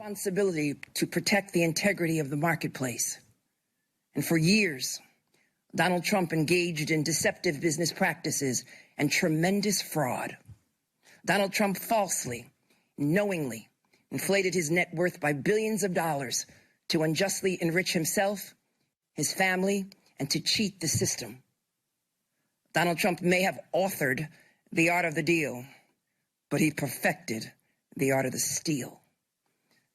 responsibility to protect the integrity of the marketplace. And for years, Donald Trump engaged in deceptive business practices and tremendous fraud. Donald Trump falsely, knowingly inflated his net worth by billions of dollars to unjustly enrich himself, his family, and to cheat the system. Donald Trump may have authored the art of the deal, but he perfected the art of the steal.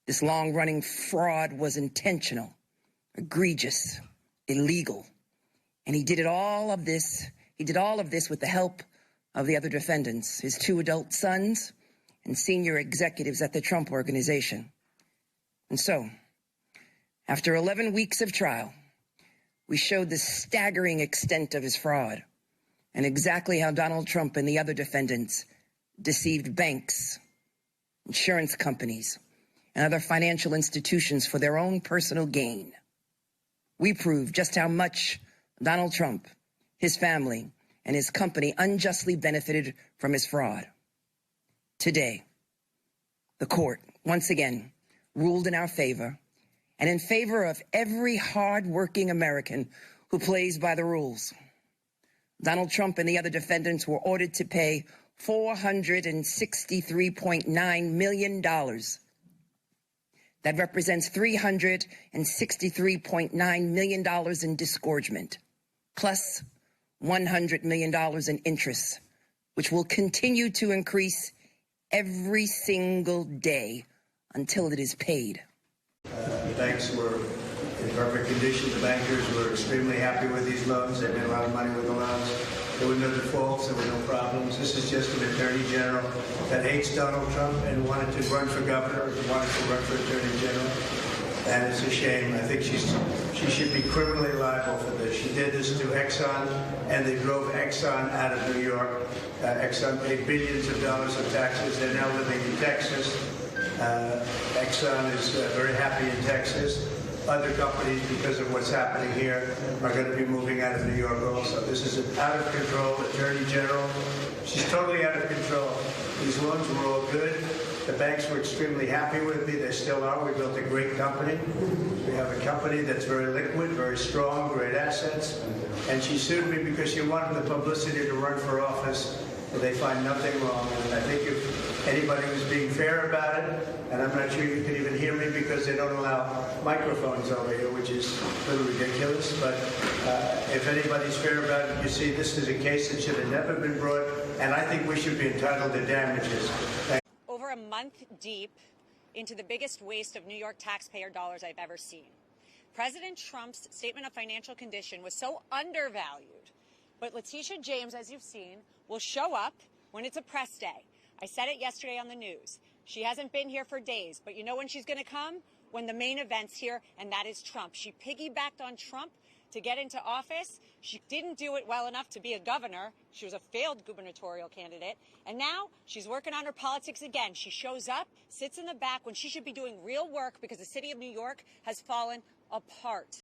This long-running fraud was intentional, egregious, illegal, and he did all of this with the help of the other defendants, his 2 adult sons and senior executives at the Trump Organization. And so, after 11 weeks of trial, we showed the staggering extent of his fraud and exactly how Donald Trump and the other defendants deceived banks, insurance companies, and other financial institutions for their own personal gain. We proved just how much Donald Trump, his family, and his company unjustly benefited from his fraud. Today, the court, once again, ruled in our favor and in favor of every hard-working American who plays by the rules. Donald Trump and the other defendants were ordered to pay $463.9 million. That represents $363.9 million in disgorgement, plus $100 million in interest, which will continue to increase every single day until it is paid. The banks were in perfect condition. The bankers were extremely happy with these loans. They made a lot of money with the loans. There were no defaults. There were no problems. This is just an attorney general that hates Donald Trump and wanted to run for governor, wanted to run for attorney general. And it's a shame. I think she should be criminally liable for this. She did this to Exxon, and they drove Exxon out of New York. Exxon paid billions of dollars of taxes. They're now living in Texas. Exxon is very happy in Texas. Other companies, because of what's happening here, are going to be moving out of New York also. This is an out-of-control attorney general. She's totally out of control. These loans were all good. The banks were extremely happy with me. They still are. We built a great company. We have a company that's very liquid, very strong, great assets. And she sued me because she wanted the publicity to run for office. They find nothing wrong. And I think if anybody was being fair about it, and I'm not sure you can even hear me because they don't allow microphones over here, which is a little ridiculous. But if anybody's fair about it, you see, this is a case that should have never been brought, and I think we should be entitled to damages. Over a month deep into the biggest waste of New York taxpayer dollars I've ever seen. President Trump's statement of financial condition was so undervalued. But Letitia James, as you've seen, will show up when it's a press day. I said it yesterday on the news. She hasn't been here for days, but you know when she's going to come? When the main event's here, and that is Trump. She piggybacked on Trump to get into office. She didn't do it well enough to be a governor. She was a failed gubernatorial candidate. And now she's working on her politics again. She shows up, sits in the back when she should be doing real work because the city of New York has fallen apart.